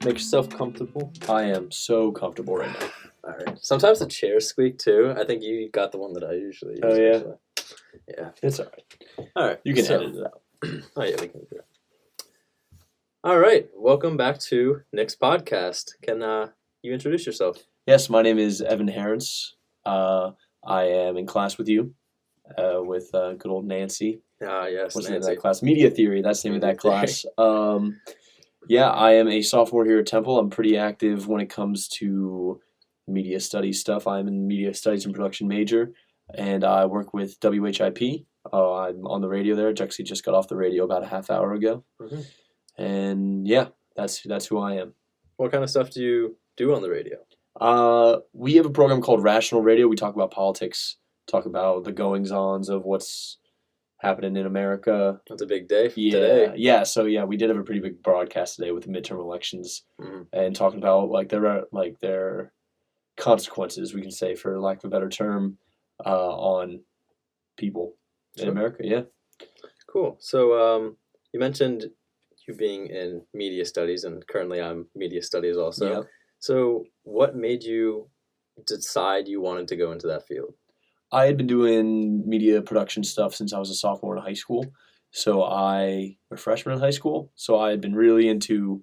Make yourself comfortable. I am so comfortable right now. All right. Sometimes the chairs squeak too. I think you got the one that I usually use. Oh, yeah? Actually. Yeah. It's all right. All right. You can edit it out. Oh, yeah, we can do it. All right. Welcome back to Nick's podcast. Can you introduce yourself? Yes, my name is Evan Harants. I am in class with you, with good old Nancy. Yes, What's the name of Nancy. that class? Media Theory. That's the name of that class. Yeah, I am a sophomore here at Temple. I'm pretty active when it comes to media studies stuff. I'm in media studies and production major, and I work with WHIP. I'm on the radio there. I actually just got off the radio about a half hour ago. Mm-hmm. And yeah, that's who I am. What kind of stuff do you do on the radio? We have a program called Rational Radio. We talk about politics, talk about the goings-ons of what's happening in America. It's a big day today. today. So we did have a pretty big broadcast today with the midterm elections, Mm-hmm. and talking about their consequences, we can say, for lack of a better term, on people in America. Yeah. Cool. So you mentioned you being in media studies, and currently I'm media studies also. Yeah. So what made you decide you wanted to go into that field? I had been doing media production stuff since I was a sophomore in high school. Or freshman in high school. So I had been really into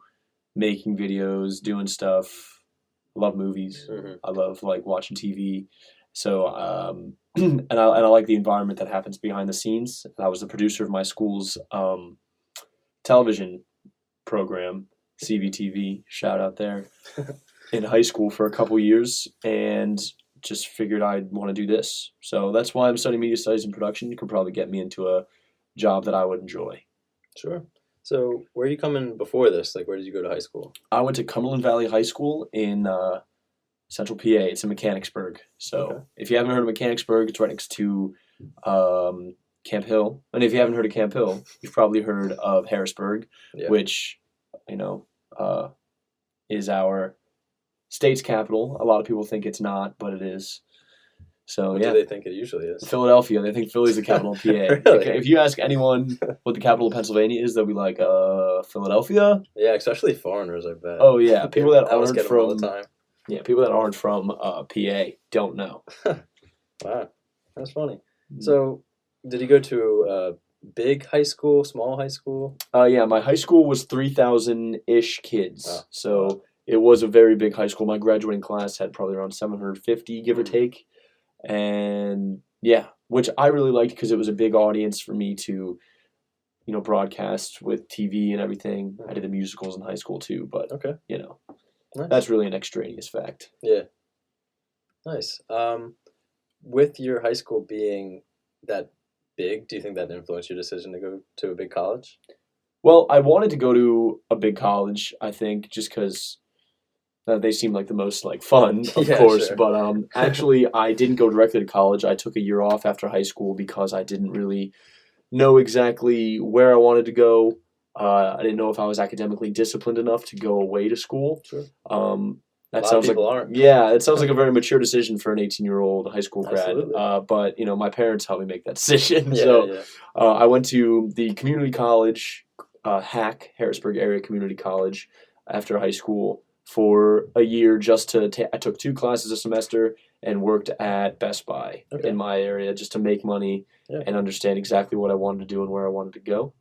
making videos, doing stuff. I love movies. Mm-hmm. I love watching TV. So and I like the environment that happens behind the scenes. And I was the producer of my school's television program, CVTV. Shout out there. In high school for a couple years, and just figured I'd want to do this. So that's why I'm studying media studies and production. You can probably get me into a job that I would enjoy. Sure. So where are you coming before this? Where did you go to high school? I went to Cumberland Valley High School in Central PA. It's in Mechanicsburg. So Okay. If you haven't heard of Mechanicsburg, it's right next to Camp Hill. And if you haven't heard of Camp Hill, you've probably heard of Harrisburg, which, is our state's capital. A lot of people think it's not, but it is. So What do they think it usually is? Philadelphia. They think Philly's the capital of PA. Really? If you ask anyone what the capital of Pennsylvania is, they'll be like, Philadelphia? Yeah, especially foreigners, I bet. Oh yeah, people that I was aren't getting from all the time. Yeah, people that aren't from PA don't know. Wow, that's funny. So, did you go to a big high school, small high school? Yeah, my high school was 3,000-ish kids. Oh. So it was a very big high school. My graduating class had probably around 750, give or take. And yeah, which I really liked because it was a big audience for me to, broadcast with TV and everything. I did the musicals in high school too, but Okay. Nice. That's really an extraneous fact. Yeah. Nice. With your high school being that big, do you think that influenced your decision to go to a big college? Well, I wanted to go to a big college, I think, just because they seem like the most fun, of course. Sure. But actually, I didn't go directly to college. I took a year off after high school because I didn't really know exactly where I wanted to go. I didn't know if I was academically disciplined enough to go away to school. Sure. That a lot sounds of people aren't. Yeah, it sounds like a very mature decision for an 18-year-old high school grad. Absolutely. But my parents helped me make that decision. Yeah. I went to the community college, HAC, Harrisburg Area Community College, after high school for a year. I took 2 classes a semester and worked at Best Buy in my area just to make money and understand exactly what I wanted to do and where I wanted to go.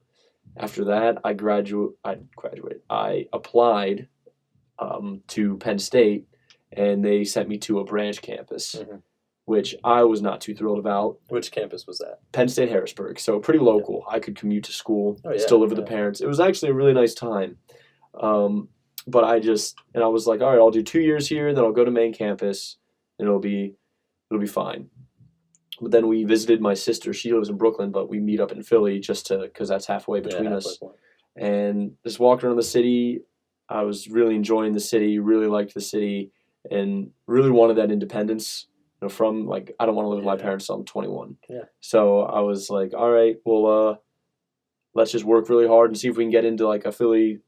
After that, I graduated. I applied to Penn State, and they sent me to a branch campus, which I was not too thrilled about. Which campus was that? Penn State Harrisburg, so pretty local. I could commute to school, still live with the parents. It was actually a really nice time. But I was like, all right, I'll do 2 years here, then I'll go to main campus, and it'll be fine. But then we visited my sister. She lives in Brooklyn, but we meet up in Philly because that's halfway between us. And just walked around the city. I was really enjoying the city, really liked the city, and really wanted that independence. From I don't want to live with my parents until I'm 21. Yeah. So I was like, all right, well, let's just work really hard and see if we can get into a Philly,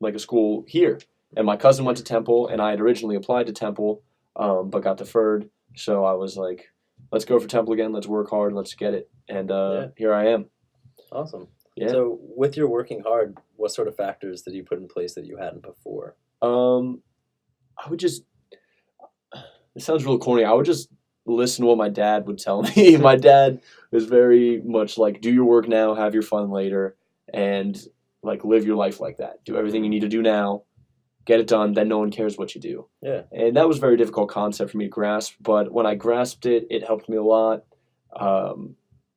a school here. And my cousin went to Temple, and I had originally applied to Temple, but got deferred. So I was like, let's go for Temple again. Let's work hard. Let's get it. And here I am. Awesome. Yeah. So with your working hard, what sort of factors did you put in place that you hadn't before? I would just. It sounds real corny. I would just listen to what my dad would tell me. My dad is very much like, do your work now, have your fun later, and like live your life like that. Do everything you need to do now, get it done, then no one cares what you do. Yeah. And that was a very difficult concept for me to grasp, but when I grasped it, it helped me a lot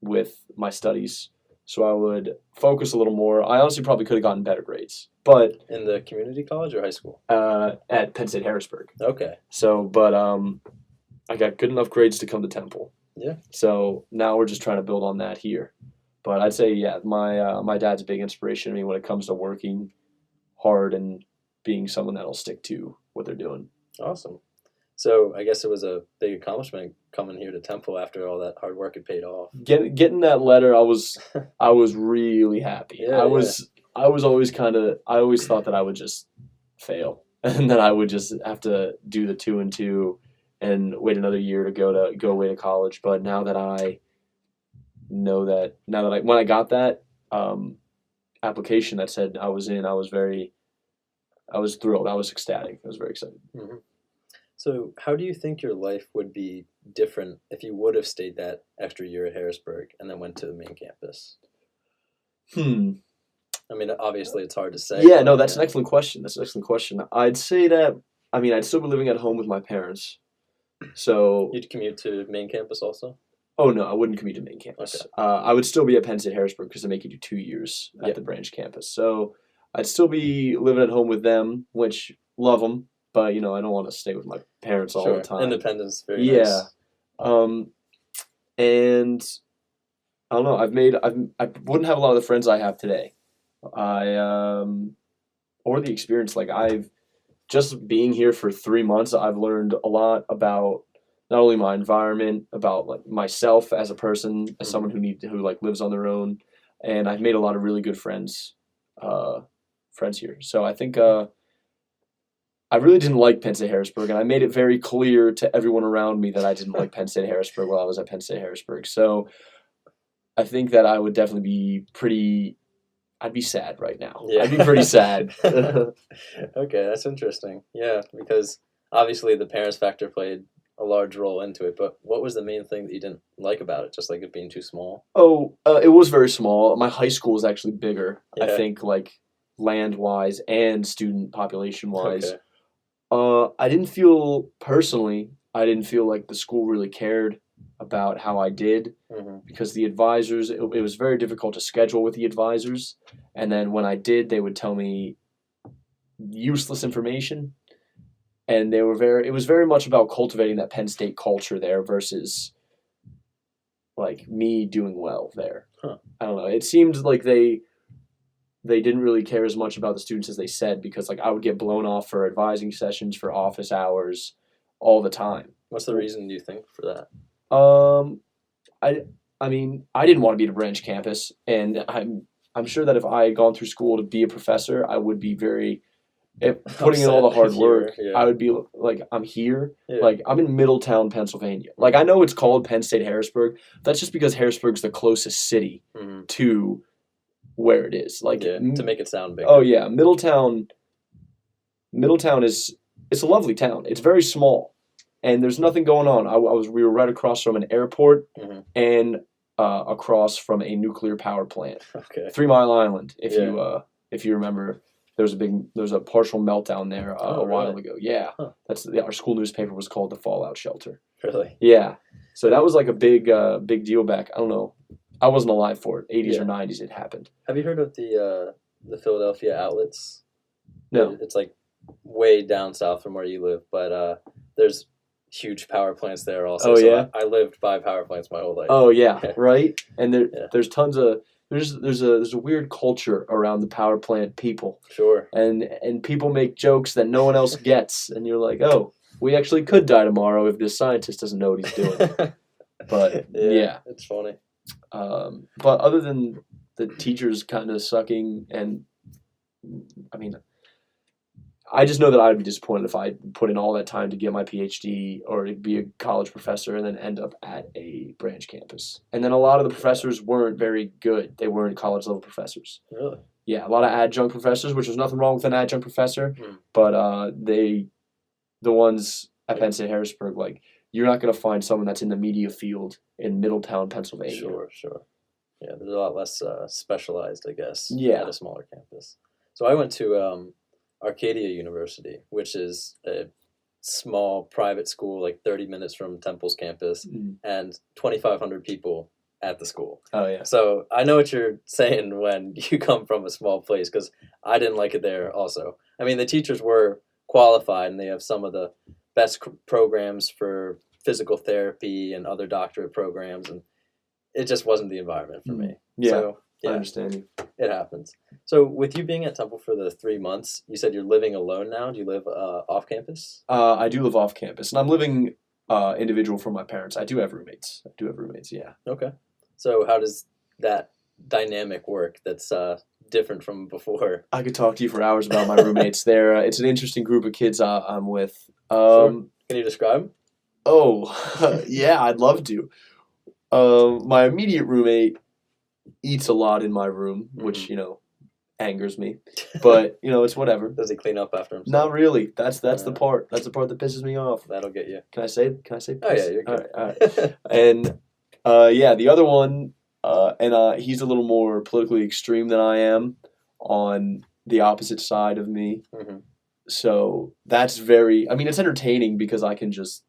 with my studies. So I would focus a little more. I honestly probably could have gotten better grades, but in the community college or high school? At Penn State Harrisburg. Okay. So, but I got good enough grades to come to Temple. Yeah. So now we're just trying to build on that here. But I'd say, yeah, my dad's a big inspiration to me when it comes to working hard and being someone that'll stick to what they're doing. Awesome. So I guess it was a big accomplishment coming here to Temple after all that hard work had paid off. Getting that letter, I was really happy. Yeah, I was always I always thought that I would just fail and then I would just have to do the 2 and 2 and wait another year to go away to college. But now that I know that when I got that application that said I was in, I was thrilled. I was ecstatic. I was very excited. Mm-hmm. So how do you think your life would be different if you would have stayed that extra year at Harrisburg and then went to the main campus? I mean, obviously it's hard to say. Yeah, no, that's an excellent question. I'd say that, I mean, I'd still be living at home with my parents. So you'd commute to main campus also? Oh, no, I wouldn't commute to main campus. Okay. I would still be at Penn State Harrisburg because they make you do 2 years at the branch campus. So I'd still be living at home with them, which love them. But, I don't want to stay with my parents all the time. Independence, very nice. And I don't know. I wouldn't have a lot of the friends I have today. Or the experience. Like I've just being here for 3 months, I've learned a lot about not only my environment, about like myself as a person, as someone who like lives on their own, and I've made a lot of really good friends here. So I think. I really didn't like Penn State Harrisburg, and I made it very clear to everyone around me that I didn't like Penn State Harrisburg while I was at Penn State Harrisburg. So I think that I would definitely I'd be sad right now. Yeah. I'd be pretty sad. Okay, that's interesting. Yeah, because obviously the parents factor played a large role into it, but what was the main thing that you didn't like about it? Just like it being too small? It was very small. My high school was actually bigger, yeah. I think, like land-wise and student population-wise. Okay. I didn't feel like the school really cared about how I did because the advisors, it was very difficult to schedule with the advisors. And then when I did, they would tell me useless information. And it was very much about cultivating that Penn State culture there versus like me doing well there. Huh. I don't know. It seemed like they didn't really care as much about the students as they said because like I would get blown off for advising sessions for office hours all the time. What's the reason, do you think, for that? I mean, I didn't want to be at a branch campus, and I'm sure that if I had gone through school to be a professor, I would be putting in all the hard work. I would be like, I'm here. Yeah. Like, I'm in Middletown, Pennsylvania. Like, I know it's called Penn State Harrisburg. That's just because Harrisburg's the closest city to where it is. Like, to make it sound bigger. Oh, yeah. Middletown it's a lovely town. It's very small, and there's nothing going on. We were right across from an airport and across from a nuclear power plant. Okay. 3 Mile Island, if you remember. There was a partial meltdown there a while ago. Yeah, huh. Our school newspaper was called the Fallout Shelter. Really? Yeah. So that was like a big deal back. I don't know. I wasn't alive for it. 80s or 90s it happened. Have you heard of the Philadelphia outlets? No. It's like way down south from where you live, but there's huge power plants there also. Oh, yeah? I lived by power plants my whole life. Oh, yeah, right? And there's tons of... There's a weird culture around the power plant people. Sure. And people make jokes that no one else gets, and you're like, oh, we actually could die tomorrow if this scientist doesn't know what he's doing. But yeah, it's funny. But other than the teachers kind of sucking, and I mean, I just know that I'd be disappointed if I put in all that time to get my PhD or to be a college professor and then end up at a branch campus. And then a lot of the professors weren't very good. They weren't college level professors. Really? a lot of adjunct professors, which there's nothing wrong with an adjunct professor, but the ones at Penn State Harrisburg, like, you're not going to find someone that's in the media field in Middletown, Pennsylvania. Sure. Yeah, there's a lot less specialized, I guess, Yeah. at a smaller campus. So I went to Arcadia University, which is a small private school, like 30 minutes from Temple's campus, and 2,500 people at the school. Oh, yeah. So I know what you're saying when you come from a small place, because I didn't like it there also. I mean, the teachers were qualified, and they have some of the best programs for physical therapy and other doctorate programs, and it just wasn't the environment for me. Yeah, so, I understand you. It happens. So with you being at Temple for the 3 months, you said you're living alone now. Do you live off campus? I do live off campus, and I'm living individual from my parents. I do have roommates. Yeah. Okay. So how does that dynamic work that's different from before? I could talk to you for hours about my roommates. It's an interesting group of kids I'm with. Sure. Can you describe them? Oh, yeah, I'd love to. My immediate roommate eats a lot in my room, which, angers me. But, it's whatever. Does he clean up after himself? Not really. That's the part. That's the part that pisses me off. That'll get you. Can I say? Oh, yeah, you're good. All right. And, the other one, and he's a little more politically extreme than I am, on the opposite side of me. Mm-hmm. So that's it's entertaining because I can just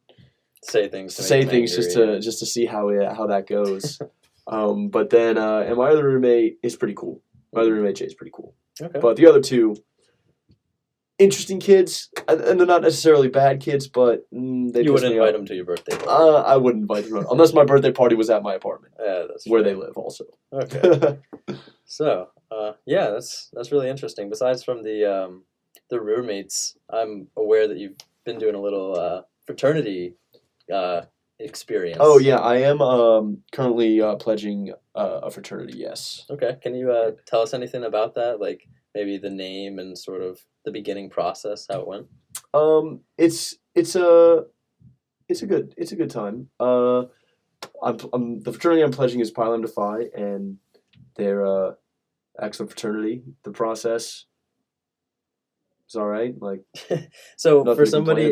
say things just to see how that goes. But then and my other roommate is pretty cool. My other roommate Jay is pretty cool. Okay. But the other two, interesting kids, and they're not necessarily bad kids, but they. You wouldn't invite them to your birthday party. I wouldn't invite them unless my birthday party was at my apartment. That's where they live also. Okay. So that's really interesting. Besides from the roommates, I'm aware that you've been doing a little fraternity experience. Oh yeah, I am currently pledging a fraternity. Yes. Okay. Can you tell us anything about that? Like maybe the name and sort of the beginning process, how it went. It's a good time. The fraternity I'm pledging is Pi Lambda Phi, and they're excellent fraternity. The process is all right. Like, so for somebody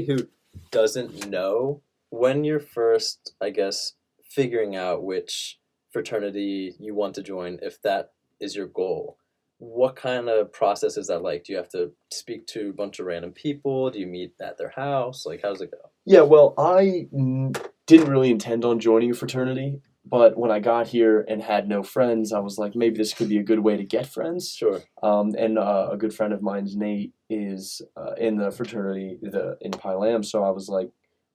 who doesn't know, when you're first, I guess, figuring out which fraternity you want to join, if that is your goal, what kind of process is that like? Do you have to speak to a bunch of random people? Do you meet at their house? Like, how does it go? Yeah, well, I didn't really intend on joining a fraternity, but when I got here and had no friends, I was like, maybe this could be a good way to get friends. Sure. And a good friend of mine's, Nate, is in the fraternity in Pi Lam, so I was like,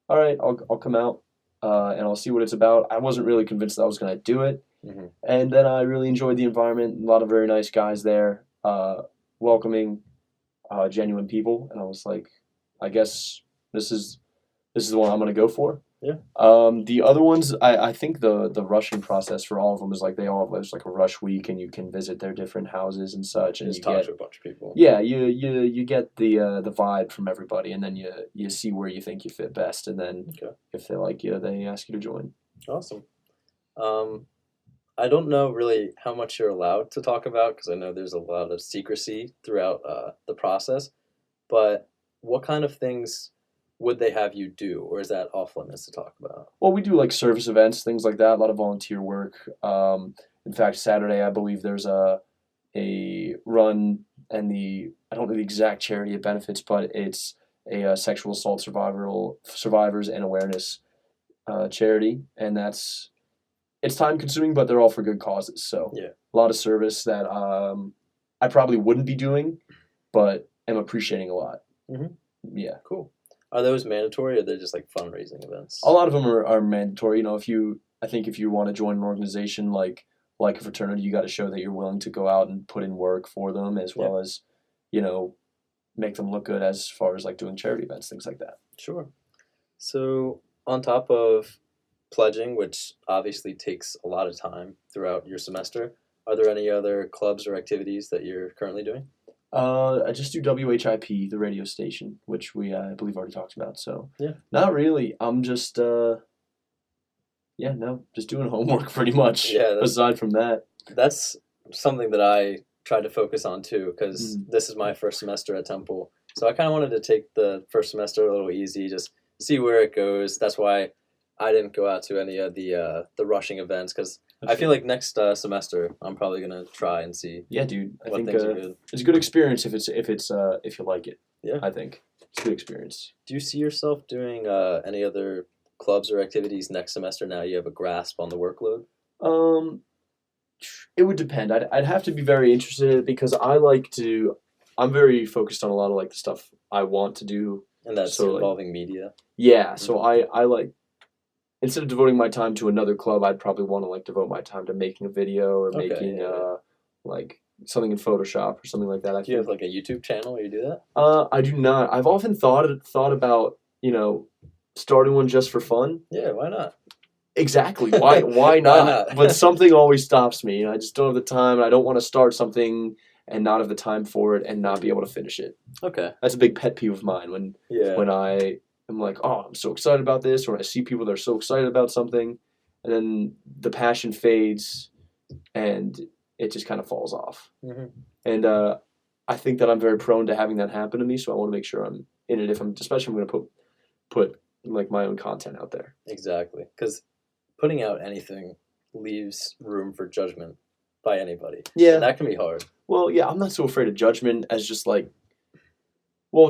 all right, I'll come out and I'll see what it's about. I wasn't really convinced that I was going to do it. Mm-hmm. And then I really enjoyed the environment. A lot of very nice guys there, welcoming, genuine people. And I was like, I guess this is the one I'm going to go for. Yeah. The other ones, I think the rushing process for all of them is like they all have like a rush week, and you can visit their different houses and such, and you talk to a bunch of people. Yeah, you get the vibe from everybody, and then you see where you think you fit best, and then if they like you, they ask you to join. Awesome. I don't know really how much you're allowed to talk about because I know there's a lot of secrecy throughout the process, but what kind of things would they have you do, or is that off limits to talk about? Well, we do like service events, things like that, a lot of volunteer work. In fact, Saturday, I believe there's a run, and I don't know the exact charity it benefits, but it's a sexual assault survivors and awareness charity, and it's time consuming, but they're all for good causes. So yeah, a lot of service that I probably wouldn't be doing, but am appreciating a lot. Mm-hmm. Yeah, cool. Are those mandatory, or they're just like fundraising events? A lot of them are mandatory. I think if you want to join an organization like a fraternity, you got to show that you're willing to go out and put in work for them, as well as, make them look good as far as like doing charity events, things like that. Sure. So on top of pledging, which obviously takes a lot of time throughout your semester, are there any other clubs or activities that you're currently doing? I just do WHIP, the radio station, which I believe already talked about. So yeah, not really. I'm just just doing homework pretty much. Yeah. Aside from that, that's something that I tried to focus on too, because this is my first semester at Temple. So I kind of wanted to take the first semester a little easy, just see where it goes. That's why I didn't go out to any of the rushing events, because I feel like next semester I'm probably gonna try and see. Yeah, dude. I think it's a good experience if you like it. Yeah, I think it's a good experience. Do you see yourself doing any other clubs or activities next semester? Now you have a grasp on the workload. It would depend. I'd have to be very interested in it because I'm very focused on a lot of like the stuff I want to do. And that's involving media. Yeah, so I like, instead of devoting my time to another club, I'd probably want to like devote my time to making a video or making like something in Photoshop or something like that. Do you have like a YouTube channel where you do that? I do not. I've often thought about, starting one just for fun. Yeah, why not? Exactly. Why not? Why not? But something always stops me. I just don't have the time, and I don't want to start something and not have the time for it and not be able to finish it. Okay. That's a big pet peeve of mine when I am like, oh, I'm so excited about this, or when I see people that are so excited about something, and then the passion fades and it just kind of falls off. Mm-hmm. And I think that I'm very prone to having that happen to me, so I want to make sure I'm in it especially if I'm going to put like my own content out there. Exactly. Because putting out anything leaves room for judgment by anybody. Yeah. And that can be hard. Well, yeah, I'm not so afraid of judgment as just like,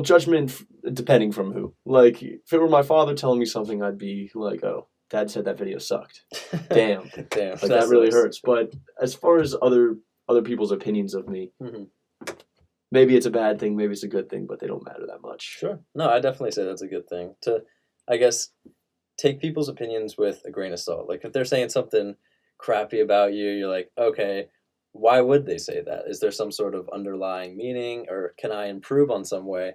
judgment depending from who. Like, if it were my father telling me something, I'd be like, oh, Dad said that video sucked. Damn. Damn. Like, that really hurts. But as far as other people's opinions of me, maybe it's a bad thing, maybe it's a good thing, but they don't matter that much. Sure. No, I definitely say that's a good thing. To, I guess, take people's opinions with a grain of salt. Like, if they're saying something crappy about you, you're like, okay, why would they say that? Is there some sort of underlying meaning, or can I improve on some way?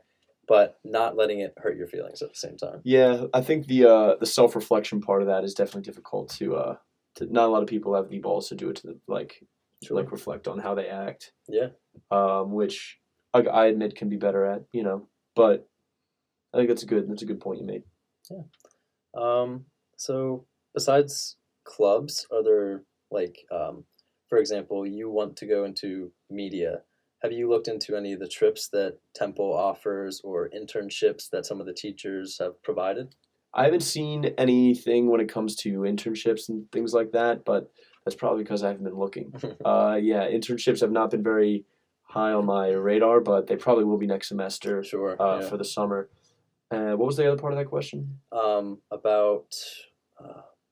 But not letting it hurt your feelings at the same time. Yeah, I think the self-reflection part of that is definitely difficult to not a lot of people have the balls to do it to reflect on how they act. Yeah. Which I admit can be better at, but I think that's a good point you made. Yeah. So besides clubs, are there for example, you want to go into media? Have you looked into any of the trips that Temple offers or internships that some of the teachers have provided? I haven't seen anything when it comes to internships and things like that, but that's probably because I haven't been looking. Internships have not been very high on my radar, but they probably will be next semester. Sure. For the summer. What was the other part of that question? About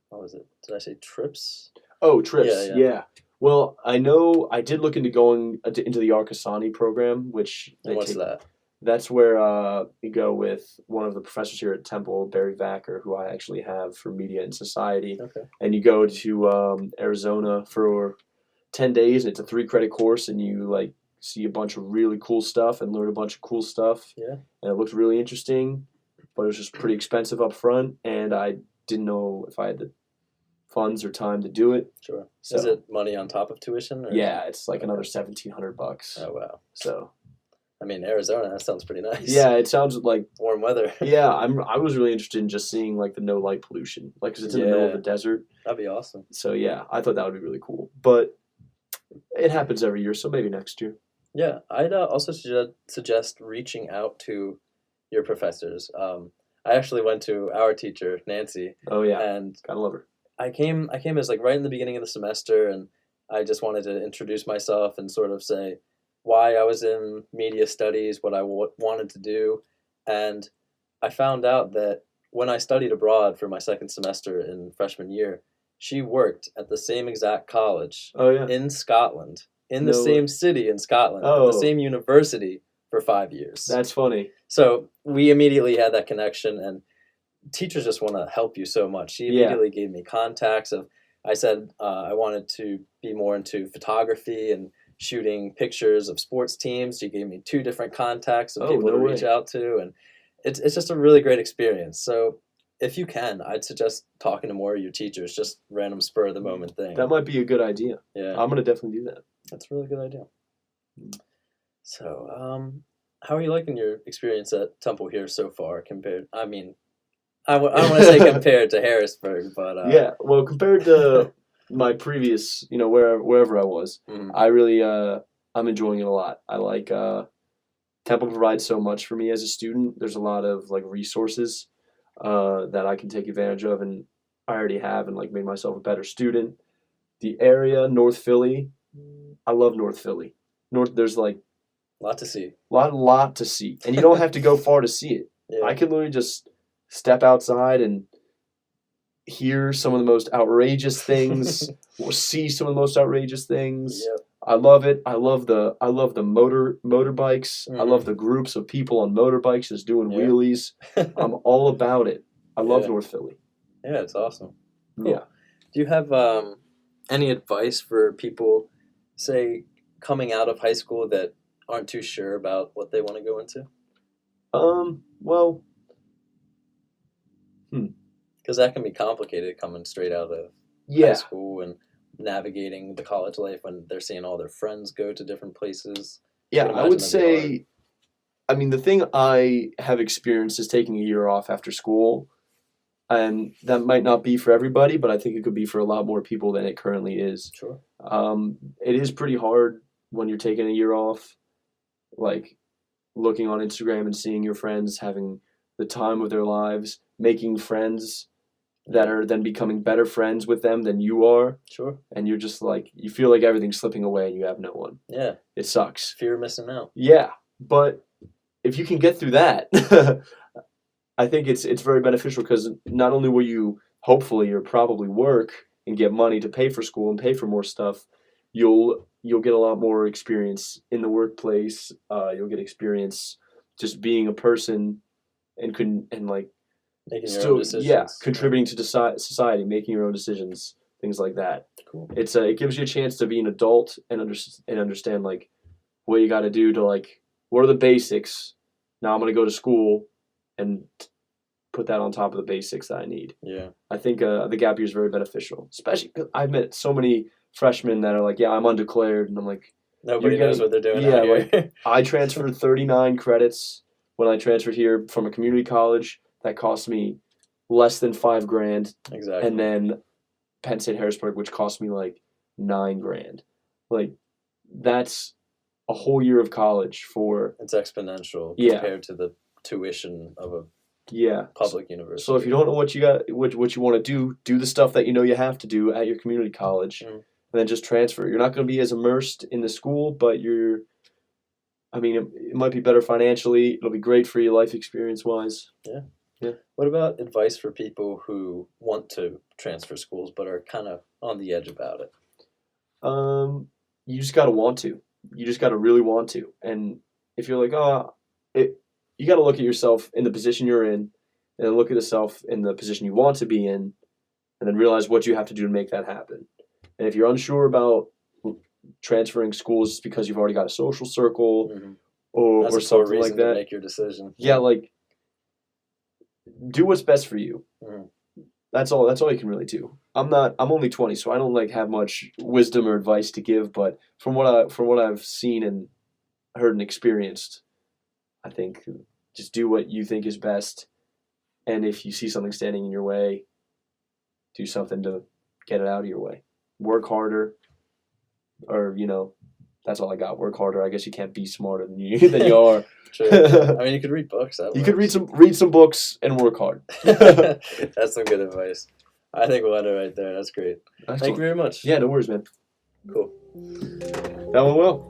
what was it? Did I say trips? Oh, trips. Yeah. Well, I know I did look into going into the Arcasani program, which what's that? That's where you go with one of the professors here at Temple, Barry Vacker, who I actually have for Media and Society. Okay. And you go to Arizona for 10 days, and it's a 3-credit course, and you see a bunch of really cool stuff and learn a bunch of cool stuff. Yeah. And it looked really interesting, but it was just pretty expensive up front, and I didn't know if I had the funds or time to do it. Sure. So, is it money on top of tuition? Or? Yeah, it's like another $1,700. Oh wow. So, I mean, Arizona, that sounds pretty nice. Yeah, it sounds like warm weather. Yeah, I was really interested in just seeing the no light pollution, because it's in the middle of the desert. That'd be awesome. So yeah, I thought that would be really cool. But it happens every year, so maybe next year. Yeah, I'd also suggest reaching out to your professors. I actually went to our teacher, Nancy. Oh yeah, and gotta love her. I came as right in the beginning of the semester, and I just wanted to introduce myself and sort of say why I was in media studies, what I wanted to do, and I found out that when I studied abroad for my second semester in freshman year, she worked at the same exact college in Scotland, in the same city in Scotland, at the same university for 5 years. That's funny. So we immediately had that connection, and teachers just want to help you so much. She immediately gave me contacts I said I wanted to be more into photography and shooting pictures of sports teams. She gave me 2 different contacts of people to reach out to, and it's just a really great experience. So if you can, I'd suggest talking to more of your teachers, just random spur of the moment thing. That might be a good idea. Yeah. I'm going to definitely do that. That's a really good idea. So, how are you liking your experience at Temple here so far compared, I don't want to say compared to Harrisburg, but... yeah, well, compared to my previous, wherever I was, I really, I'm enjoying it a lot. I like, Temple provides so much for me as a student. There's a lot of like resources that I can take advantage of, and I already have, and like made myself a better student. The area, North Philly, I love North Philly. There's like lot to see. Lot to see, and you don't have to go far to see it. Yeah. I can literally just step outside and hear some of the most outrageous things, or see some of the most outrageous things. Yep. I love it. I love the motorbikes. I love the groups of people on motorbikes just doing wheelies. I'm all about it. I love North Philly. Yeah, it's awesome. Cool. Yeah. Do you have any advice for people, say, coming out of high school that aren't too sure about what they want to go into? Well, because that can be complicated coming straight out of high school and navigating the college life when they're seeing all their friends go to different places. Yeah, I would say, I mean, the thing I have experienced is taking a year off after school, and that might not be for everybody, but I think it could be for a lot more people than it currently is. Sure. It is pretty hard when you're taking a year off, like looking on Instagram and seeing your friends having the time of their lives, making friends that are then becoming better friends with them than you are. Sure. And you're just like, you feel like everything's slipping away and you have no one. Yeah. It sucks. Fear of missing out. Yeah. But if you can get through that, I think it's very beneficial, because not only will you hopefully or probably work and get money to pay for school and pay for more stuff, you'll get a lot more experience in the workplace. You'll get experience just being a person and like making your own decisions. Contributing to society, making your own decisions, things like that. Cool. It gives you a chance to be an adult and understand like what you got to do to like, what are the basics. Now I'm going to go to school and put that on top of the basics that I need. Yeah. I think the gap year is very beneficial, especially because I've met so many freshmen that are like, yeah, I'm undeclared, and I'm like, nobody knows what they're doing. Yeah, like I transferred 39 credits when I transferred here from a community college. That cost me less than $5,000. Exactly. And then Penn State Harrisburg, which cost me like $9,000. Like, that's a whole year of college for. It's exponential compared to the tuition of a public university. So if you don't know what you got, what you want to do the stuff that you know you have to do at your community college, and then just transfer. You're not going to be as immersed in the school, but it might be better financially. It'll be great for you life experience wise. Yeah. Yeah. What about advice for people who want to transfer schools but are kind of on the edge about it? You just got to want to. You just got to really want to. And if you're like, you got to look at yourself in the position you're in, and then look at yourself in the position you want to be in, and then realize what you have to do to make that happen. And if you're unsure about transferring schools because you've already got a social circle or something like that, to make your decision. Yeah, like, do what's best for you. That's all you can really do. I'm only 20, so I don't like have much wisdom or advice to give, but from what I've seen and heard and experienced, I think just do what you think is best, and if you see something standing in your way, do something to get it out of your way. Work harder, or that's all I got. Work harder. I guess you can't be smarter than you are. True. I mean, you could read books. You could read some books and work hard. That's some good advice. I think we'll end it right there. That's great. Excellent. Thank you very much. Yeah, no worries, man. Cool. That went well.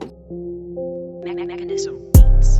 Mechanism Beats.